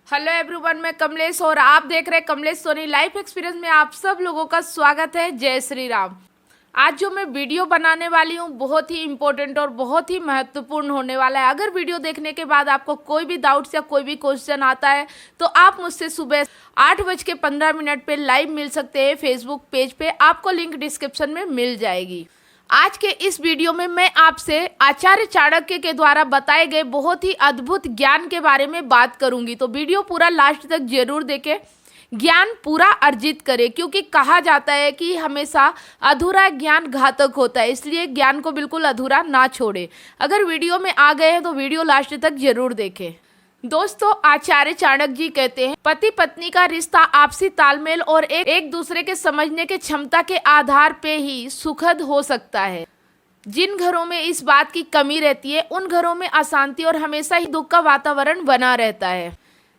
Hello everyone, मैं कमलेश और आप देख रहे हैं कमलेश सोनी लाइफ एक्सपीरियंस में। आप सब लोगों का स्वागत है। जय श्री राम। आज जो मैं वीडियो बनाने वाली हूँ बहुत ही इम्पोर्टेंट और बहुत ही महत्वपूर्ण होने वाला है। अगर वीडियो देखने के बाद आपको कोई भी डाउट्स या कोई भी क्वेश्चन आता है तो आप मुझसे सुबह 8:15 पे लाइव मिल सकते हैं फेसबुक पेज पे। आपको लिंक डिस्क्रिप्शन में मिल जाएगी। आज के इस वीडियो में मैं आपसे आचार्य चाणक्य के द्वारा बताए गए बहुत ही अद्भुत ज्ञान के बारे में बात करूंगी। तो वीडियो पूरा लास्ट तक जरूर देखें, ज्ञान पूरा अर्जित करें, क्योंकि कहा जाता है कि हमेशा अधूरा ज्ञान घातक होता है, इसलिए ज्ञान को बिल्कुल अधूरा ना छोड़े। अगर वीडियो में आ गए हैं तो वीडियो लास्ट तक जरूर देखें। दोस्तों, आचार्य चाणक्य जी कहते हैं पति पत्नी का रिश्ता आपसी तालमेल और एक दूसरे के समझने के क्षमता के आधार पे ही सुखद हो सकता है। जिन घरों में इस बात की कमी रहती है उन घरों में अशांति और हमेशा ही दुख का वातावरण बना रहता है।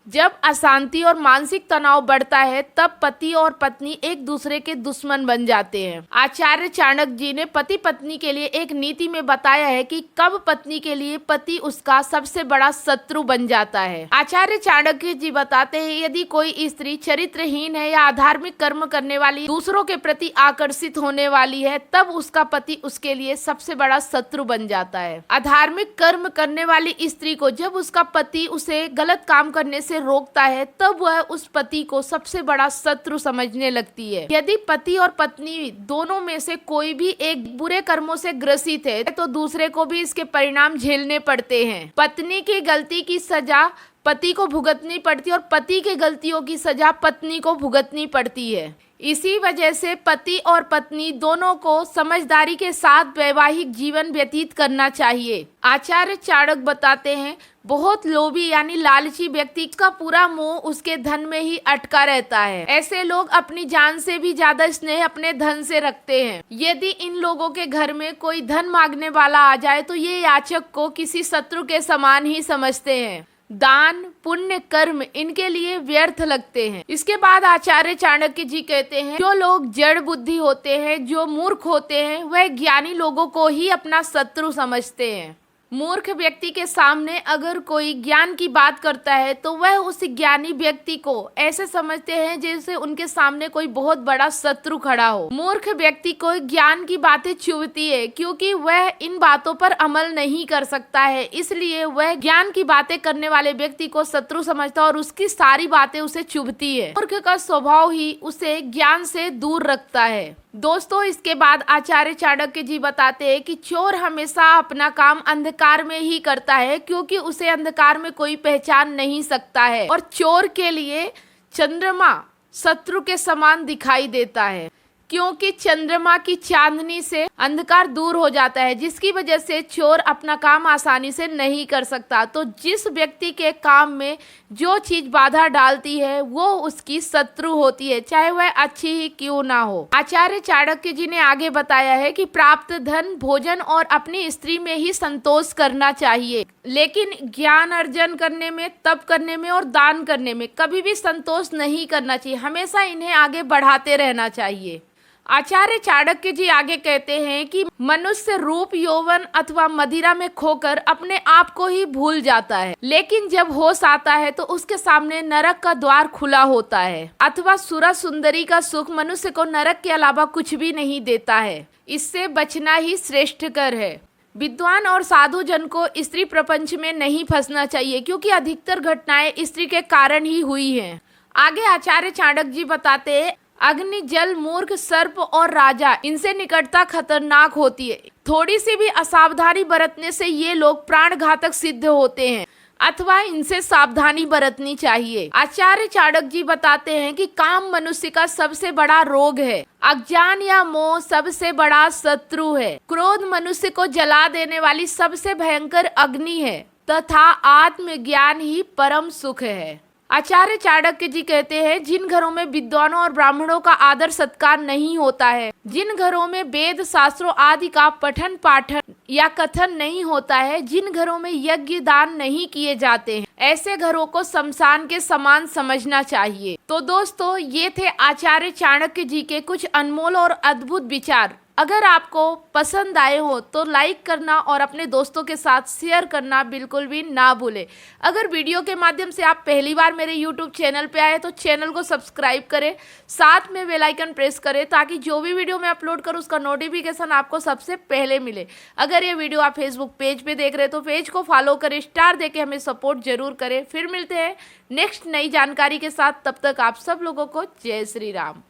जब अशांति और मानसिक तनाव बढ़ता है तब पति और पत्नी एक दूसरे के दुश्मन बन जाते हैं। आचार्य चाणक्य जी ने पति पत्नी के लिए एक नीति में बताया है कि कब पत्नी के लिए पति उसका सबसे बड़ा शत्रु बन जाता है। आचार्य चाणक्य जी बताते हैं यदि कोई स्त्री चरित्रहीन है या अधार्मिक कर्म करने वाली, दूसरों के प्रति आकर्षित होने वाली है, तब उसका पति उसके लिए सबसे बड़ा शत्रु बन जाता है। अधार्मिक कर्म करने वाली स्त्री को जब उसका पति उसे गलत काम करने से रोकता है तब वह उस पति को सबसे बड़ा शत्रु समझने लगती है। यदि पति और पत्नी दोनों में से कोई भी एक बुरे कर्मों से ग्रसित है तो दूसरे को भी इसके परिणाम झेलने पड़ते हैं। पत्नी की गलती की सजा पति को भुगतनी पड़ती है और पति की गलतियों की सजा पत्नी को भुगतनी पड़ती है। इसी वजह से पति और पत्नी दोनों को समझदारी के साथ वैवाहिक जीवन व्यतीत करना चाहिए। आचार्य चाणक्य बताते हैं बहुत लोभी यानी लालची व्यक्ति का पूरा मोह उसके धन में ही अटका रहता है। ऐसे लोग अपनी जान से भी ज्यादा स्नेह अपने धन से रखते हैं। यदि इन लोगों के घर में कोई धन मांगने वाला आ जाए तो ये याचक को किसी शत्रु के समान ही समझते हैं। दान पुण्य कर्म इनके लिए व्यर्थ लगते हैं। इसके बाद आचार्य चाणक्य जी कहते हैं जो लोग जड़ बुद्धि होते हैं, जो मूर्ख होते हैं, वह ज्ञानी लोगों को ही अपना शत्रु समझते हैं। मूर्ख व्यक्ति के सामने अगर कोई ज्ञान की बात करता है तो वह उस ज्ञानी व्यक्ति को ऐसे समझते हैं जैसे उनके सामने कोई बहुत बड़ा शत्रु खड़ा हो। मूर्ख व्यक्ति को ज्ञान की बातें चुभती है क्योंकि वह इन बातों पर अमल नहीं कर सकता है, इसलिए वह ज्ञान की बातें करने वाले व्यक्ति को शत्रु समझता है और उसकी सारी बातें उसे चुभती है। मूर्ख का स्वभाव ही उसे ज्ञान से दूर रखता है। दोस्तों, इसके बाद आचार्य चाणक्य जी बताते हैं कि चोर हमेशा अपना काम अंधकार में ही करता है क्योंकि उसे अंधकार में कोई पहचान नहीं सकता है और चोर के लिए चंद्रमा शत्रु के समान दिखाई देता है क्योंकि चंद्रमा की चांदनी से अंधकार दूर हो जाता है, जिसकी वजह से चोर अपना काम आसानी से नहीं कर सकता। तो जिस व्यक्ति के काम में जो चीज बाधा डालती है वो उसकी शत्रु होती है, चाहे वह अच्छी ही क्यों ना हो। आचार्य चाणक्य जी ने आगे बताया है कि प्राप्त धन, भोजन और अपनी स्त्री में ही संतोष करना चाहिए, लेकिन ज्ञान अर्जन करने में, तप करने में और दान करने में कभी भी संतोष नहीं करना चाहिए। हमेशा इन्हें आगे बढ़ाते रहना चाहिए। आचार्य चाणक्य जी आगे कहते हैं कि मनुष्य रूप, यौवन अथवा मदिरा में खोकर अपने आप को ही भूल जाता है, लेकिन जब होश आता है तो उसके सामने नरक का द्वार खुला होता है अथवा सुरा सुंदरी का सुख मनुष्य को नरक के अलावा कुछ भी नहीं देता है। इससे बचना ही श्रेष्ठकर है। विद्वान और साधु जन को स्त्री प्रपंच में नहीं फंसना चाहिए क्योंकि अधिकतर घटनाएं स्त्री के कारण ही हुई हैं। आगे आचार्य चाणक्य जी बताते हैं अग्नि, जल, मूर्ख, सर्प और राजा, इनसे निकटता खतरनाक होती है। थोड़ी सी भी असावधानी बरतने से ये लोग प्राण घातक सिद्ध होते हैं अथवा इनसे सावधानी बरतनी चाहिए। आचार्य चाणक्य जी बताते हैं कि काम मनुष्य का सबसे बड़ा रोग है, अज्ञान या मोह सबसे बड़ा शत्रु है, क्रोध मनुष्य को जला देने वाली सबसे भयंकर अग्नि है तथा आत्मज्ञान ही परम सुख है। आचार्य चाणक्य जी कहते हैं जिन घरों में विद्वानों और ब्राह्मणों का आदर सत्कार नहीं होता है, जिन घरों में वेद शास्त्रों आदि का पठन पाठन या कथन नहीं होता है, जिन घरों में यज्ञ दान नहीं किए जाते हैं, ऐसे घरों को शमशान के समान समझना चाहिए। तो दोस्तों, ये थे आचार्य चाणक्य जी के कुछ अनमोल और अद्भुत विचार अगर आपको पसंद आए हो तो लाइक करना और अपने दोस्तों के साथ शेयर करना बिल्कुल भी ना भूलें। अगर वीडियो के माध्यम से आप पहली बार मेरे यूट्यूब चैनल पे आए तो चैनल को सब्सक्राइब करें, साथ में बेल आइकन प्रेस करें ताकि जो भी वीडियो मैं अपलोड करूं उसका नोटिफिकेशन आपको सबसे पहले मिले। अगर ये वीडियो आप फेसबुक पेज पे देख रहे हैं तो पेज को फॉलो करें, स्टार देके हमें सपोर्ट जरूर करें। फिर मिलते हैं नेक्स्ट नई जानकारी के साथ, तब तक आप सब लोगों को जय श्री राम।